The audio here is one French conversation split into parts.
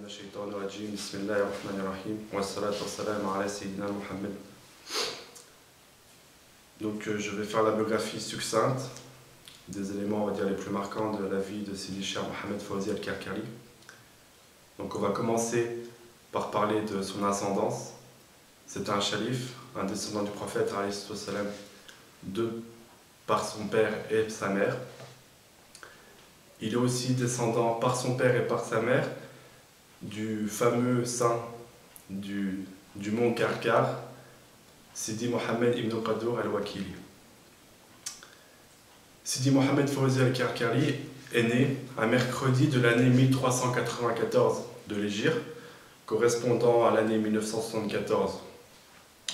من الشيطان الرجيم بسم الله الرحمن الرحيم والصلاة والسلام على سيدنا Muhammad. Donc je vais faire la biographie succincte des éléments, on va dire, les plus marquants de la vie de Sidi Cheikh Mohamed Fawzi Al-Karkari. Donc on va commencer par parler de son ascendance. C'est un calife, un descendant du prophète alayhi salam, par son père et sa mère. Il est aussi descendant par son père et par sa mère du fameux saint du mont Karkar, Sidi Mohamed ibn Qadour al-Wakili. Sidi Mohamed Fawzi al-Karkari est né un mercredi de l'année 1394 de l'Hégire, correspondant à l'année 1974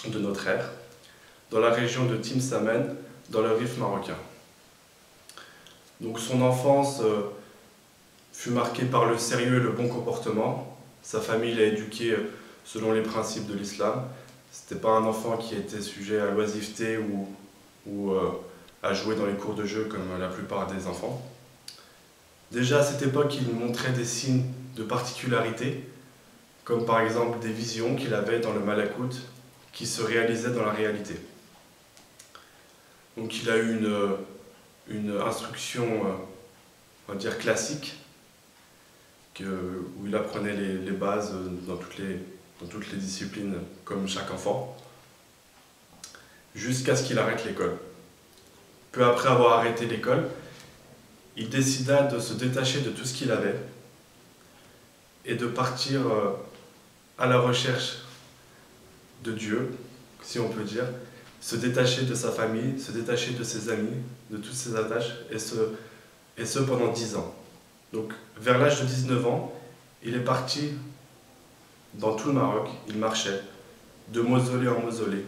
de notre ère, dans la région de Timsamen, dans le Rif marocain. Donc son enfance fut marquée par le sérieux et le bon comportement. Sa famille l'a éduqué selon les principes de l'islam. Ce n'était pas un enfant qui était sujet à l'oisiveté ou à jouer dans les cours de jeu comme la plupart des enfants. Déjà à cette époque, il montrait des signes de particularité, comme par exemple des visions qu'il avait dans le malakout qui se réalisaient dans la réalité. Donc il a eu une instruction, on va dire, classique, où il apprenait les bases dans toutes les disciplines, comme chaque enfant, jusqu'à ce qu'il arrête l'école. Peu après avoir arrêté l'école, il décida de se détacher de tout ce qu'il avait et de partir à la recherche de Dieu, si on peut dire, se détacher de sa famille, se détacher de ses amis, de toutes ses attaches, et ce pendant 10 ans. Donc, vers l'âge de 19 ans, il est parti dans tout le Maroc, il marchait de mausolée en mausolée.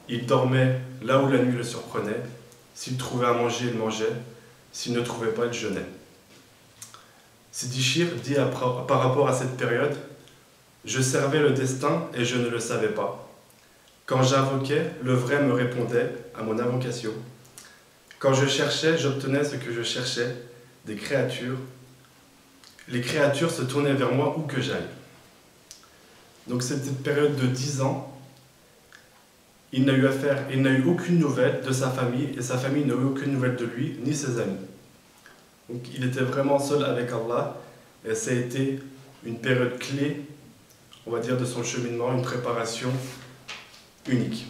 Il dormait là où la nuit le surprenait. S'il trouvait à manger, il mangeait. S'il ne trouvait pas, il jeûnait. Sidi Cheikh dit par rapport à cette période: « Je servais le destin et je ne le savais pas. Quand j'invoquais, le vrai me répondait à mon invocation. Quand je cherchais, j'obtenais ce que je cherchais, des créatures. Les créatures se tournaient vers moi où que j'aille. » Donc cette période de 10 ans, il n'a eu aucune nouvelle de sa famille, et sa famille n'a eu aucune nouvelle de lui, ni ses amis. Donc il était vraiment seul avec Allah, et ça a été une période clé, on va dire, de son cheminement, une préparation unique.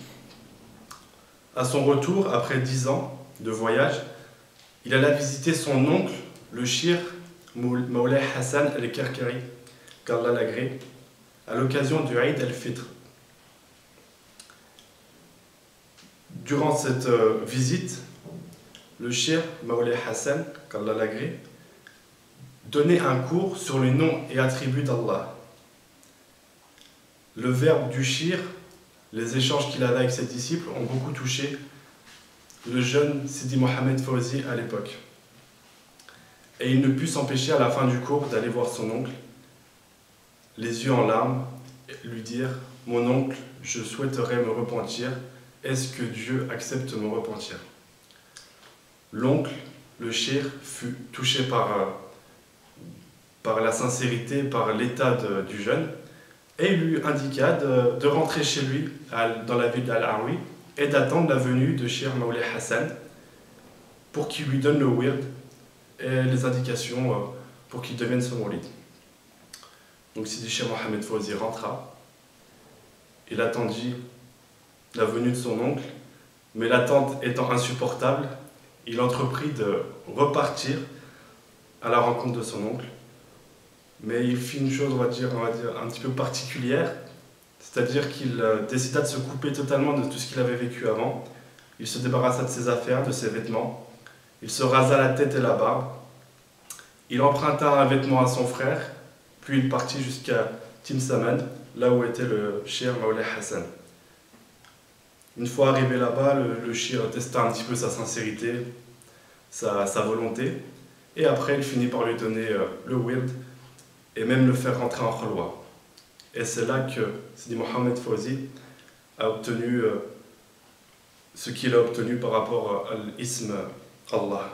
À son retour, après 10 ans de voyage, il alla visiter son oncle, le Cheikh Moulay Hassan al-Karkari, qu'Allah l'agrée, à l'occasion du Eid al-Fitr. Durant cette visite, le Cheikh Moulay Hassan, qu'Allah l'agrée, donnait un cours sur les noms et attributs d'Allah. Le verbe du Cheikh, les échanges qu'il avait avec ses disciples ont beaucoup touché le jeune Sidi Mohamed Fawzi à l'époque. Et il ne put s'empêcher à la fin du cours d'aller voir son oncle, les yeux en larmes, lui dire: « Mon oncle, je souhaiterais me repentir, est-ce que Dieu accepte mon repentir ?» L'oncle, le cheikh, fut touché par la sincérité, par l'état du jeune, et il lui indiqua de rentrer chez lui dans la ville d'Al-Arwi et d'attendre la venue de Cheikh Moulay Hassan pour qu'il lui donne le wird et les indications pour qu'il devienne son moulid. Donc Sidi Cheikh Mohamed Fawzi rentra, il attendit la venue de son oncle, mais l'attente étant insupportable, il entreprit de repartir à la rencontre de son oncle. Mais il fit une chose, on va dire un petit peu particulière, c'est-à-dire qu'il décida de se couper totalement de tout ce qu'il avait vécu avant. Il se débarrassa de ses affaires, de ses vêtements, il se rasa la tête et la barbe, il emprunta un vêtement à son frère, puis il partit jusqu'à Timsamen, là où était le Cheikh Moulay Hassan. Une fois arrivé là-bas, le cheikh testa un petit peu sa sincérité, sa volonté, et après il finit par lui donner le wird, et même le faire rentrer en khalwa. Et c'est là que Sidi Mohamed Fawzi a obtenu ce qu'il a obtenu par rapport à l'ism Allah.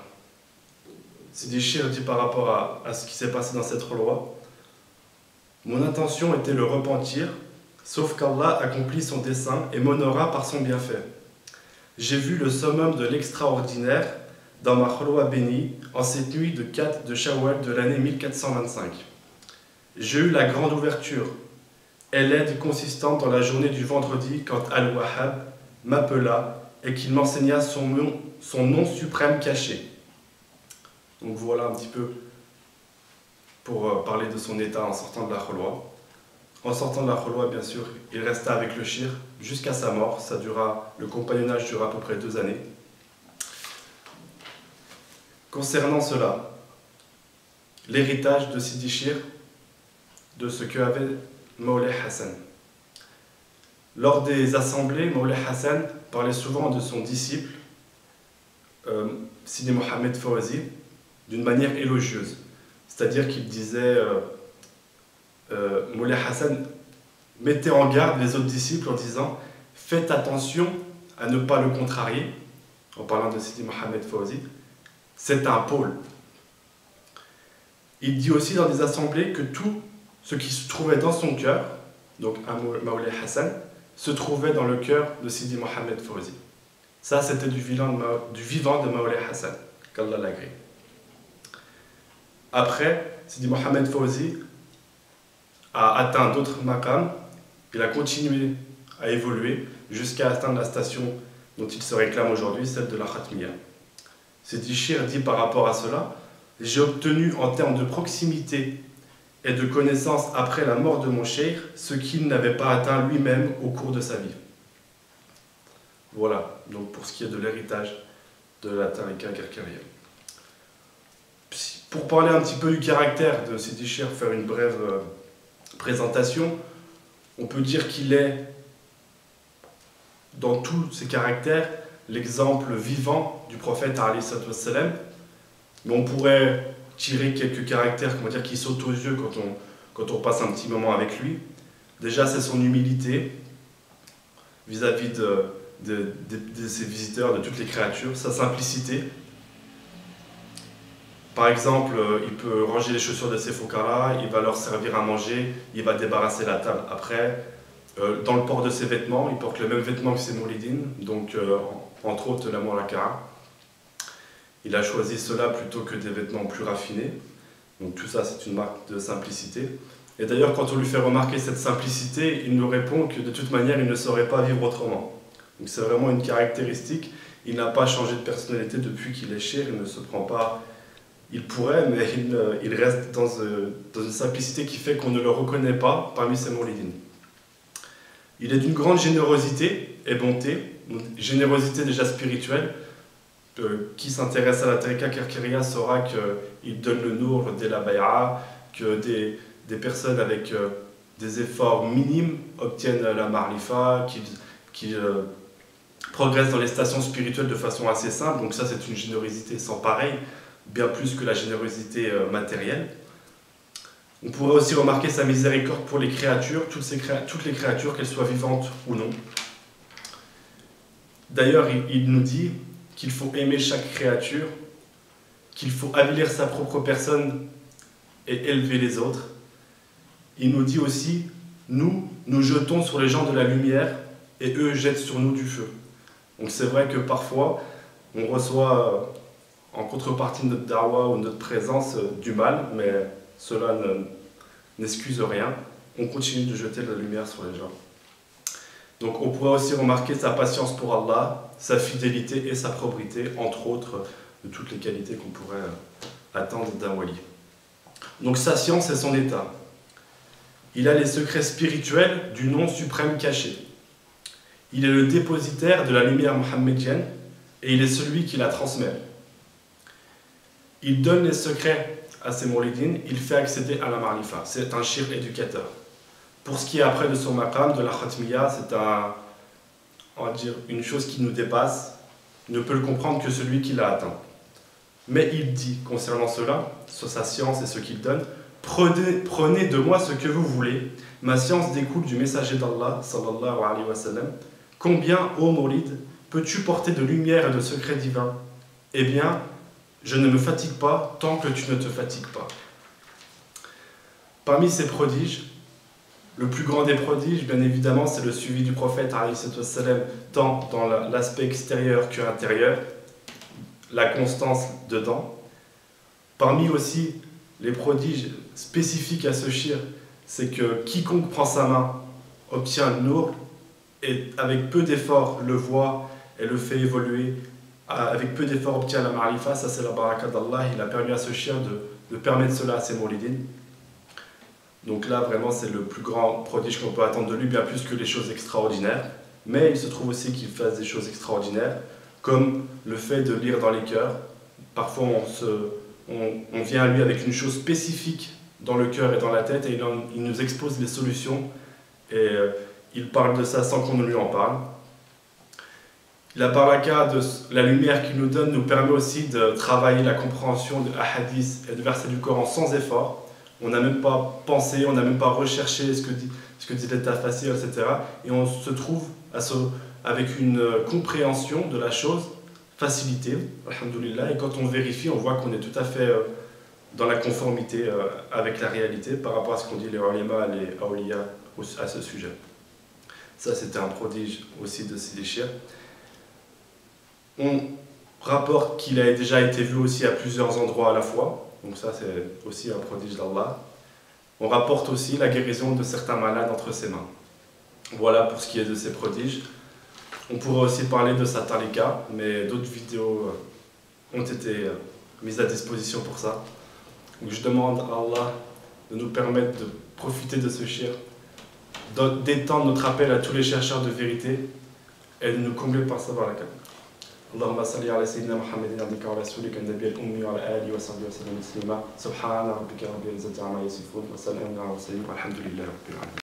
Sidi Cheikh dit par rapport à ce qui s'est passé dans cette khalwa: Mon intention était le repentir, sauf qu'Allah accomplit son dessein et m'honora par son bienfait. J'ai vu le summum de l'extraordinaire dans ma khalwa bénie en cette nuit de 4 de Shawwal de l'année 1425. J'ai eu la grande ouverture et l'aide consistante dans la journée du vendredi quand Al-Wahhab m'appela et qu'il m'enseigna son nom suprême caché. Donc voilà un petit peu pour parler de son état en sortant de la khalwa. En sortant de la khalwa, bien sûr, il resta avec le shir jusqu'à sa mort. Le compagnonnage dura à peu près 2 années. Concernant cela, l'héritage de Sidi Shir, de ce que avait Mawlay Hassan. Lors des assemblées, Mawlay Hassan parlait souvent de son disciple, Sidi Mohamed Fawzi, d'une manière élogieuse. C'est-à-dire qu'il disait, Mawlay Hassan mettait en garde les autres disciples en disant « Faites attention à ne pas le contrarier », en parlant de Sidi Mohamed Fawzi, c'est un pôle. Il dit aussi dans des assemblées que tout ce qui se trouvait dans son cœur, donc un Mawlay Hassan, se trouvait dans le cœur de Sidi Mohamed Fawzi. Ça, c'était du vivant de Mawlay Hassan, qu'Allah l'agrée. Après, Sidi Mohamed Fawzi a atteint d'autres maqams, il a continué à évoluer jusqu'à atteindre la station dont il se réclame aujourd'hui, celle de la Khatmiya. Sidi Shir dit par rapport à cela, j'ai obtenu en termes de proximité et de connaissance après la mort de mon cheikh ce qu'il n'avait pas atteint lui-même au cours de sa vie. Voilà, donc pour ce qui est de l'héritage de la Tariqa Karkaria. Pour parler un petit peu du caractère de Sidi Shir, faire une brève présentation, on peut dire qu'il est, dans tous ses caractères, l'exemple vivant du prophète alayhi salam, mais on pourrait tirer quelques caractères qui sautent aux yeux quand on passe un petit moment avec lui. Déjà, c'est son humilité vis-à-vis de ses visiteurs, de toutes les créatures, sa simplicité. Par exemple, il peut ranger les chaussures de ses fouqara, il va leur servir à manger, il va débarrasser la table après. Dans le port de ses vêtements, il porte le même vêtement que ses mouridines, donc entre autres la moulakara. Il a choisi cela plutôt que des vêtements plus raffinés. Donc tout ça, c'est une marque de simplicité. Et d'ailleurs, quand on lui fait remarquer cette simplicité, il nous répond que de toute manière, il ne saurait pas vivre autrement. Donc c'est vraiment une caractéristique. Il n'a pas changé de personnalité depuis qu'il est shir, il ne se prend pas... Il pourrait, mais il reste dans une simplicité qui fait qu'on ne le reconnaît pas parmi ses mouridines. Il est d'une grande générosité et bonté, générosité déjà spirituelle. Qui s'intéresse à la Tariqa Karkaria saura qu'il donne le nour dès la bay'a, que des personnes avec des efforts minimes obtiennent la marifa, qui progressent dans les stations spirituelles de façon assez simple. Donc ça, c'est une générosité sans pareil, bien plus que la générosité matérielle. On pourrait aussi remarquer sa miséricorde pour les créatures, toutes les créatures, qu'elles soient vivantes ou non. D'ailleurs, il nous dit qu'il faut aimer chaque créature, qu'il faut avilir sa propre personne et élever les autres. Il nous dit aussi, nous jetons sur les gens de la lumière et eux jettent sur nous du feu. Donc c'est vrai que parfois, on reçoit en contrepartie de notre da'wa ou notre présence du mal, mais cela n'excuse rien. On continue de jeter de la lumière sur les gens. Donc on pourrait aussi remarquer sa patience pour Allah, sa fidélité et sa probité, entre autres de toutes les qualités qu'on pourrait attendre d'un wali. Donc sa science et son état. Il a les secrets spirituels du nom suprême caché. Il est le dépositaire de la lumière mohammedienne et il est celui qui la transmet. Il donne les secrets à ses mouridines, il fait accéder à la marifa. C'est un shir éducateur. Pour ce qui est après de son maqam, de la khatmiya, c'est on va dire, une chose qui nous dépasse, ne peut le comprendre que celui qui l'a atteint. Mais il dit, concernant cela, sur sa science et ce qu'il donne, prenez de moi ce que vous voulez, ma science découle du messager d'Allah, sallallahu alayhi wa sallam. Combien, ô Mouride, peux-tu porter de lumière et de secrets divins? Eh bien, je ne me fatigue pas tant que tu ne te fatigues pas. Parmi ces prodiges, Le plus grand des prodiges, bien évidemment, c'est le suivi du prophète, tant dans l'aspect extérieur qu'intérieur, la constance dedans. Parmi aussi les prodiges spécifiques à ce shir, c'est que quiconque prend sa main obtient le nour et avec peu d'efforts le voit et le fait évoluer. Avec peu d'efforts obtient la marifa, ça c'est la baraka d'Allah. Il a permis à ce shir de permettre cela à ses moulidines. Donc là, vraiment, c'est le plus grand prodige qu'on peut attendre de lui, bien plus que les choses extraordinaires. Mais il se trouve aussi qu'il fasse des choses extraordinaires, comme le fait de lire dans les cœurs. Parfois, on vient à lui avec une chose spécifique dans le cœur et dans la tête, et il nous expose les solutions, et il parle de ça sans qu'on ne lui en parle. La baraka, la lumière qu'il nous donne, nous permet aussi de travailler la compréhension de hadiths et de versets du Coran sans effort. On n'a même pas pensé, on n'a même pas recherché ce que dit l'état facile, etc. Et on se trouve avec une compréhension de la chose facilitée, alhamdoulilah. Et quand on vérifie, on voit qu'on est tout à fait dans la conformité avec la réalité par rapport à ce qu'ont dit les ulama, les awliya à ce sujet. Ça, c'était un prodige aussi de Sidi Shir. On rapporte qu'il a déjà été vu aussi à plusieurs endroits à la fois. Donc ça, c'est aussi un prodige d'Allah. On rapporte aussi la guérison de certains malades entre ses mains. Voilà pour ce qui est de ces prodiges. On pourrait aussi parler de sa tarika, mais d'autres vidéos ont été mises à disposition pour ça. Donc je demande à Allah de nous permettre de profiter de ce shir, d'étendre notre appel à tous les chercheurs de vérité et de nous combler par sa baraka. اللهم صل على سيدنا محمد عبدك ورسولك النبي الأمي وعلى آله وصحبه وسلم تسليما سبحان ربك رب العزة عما يصفون وسلام على المرسلين والحمد لله رب العالمين.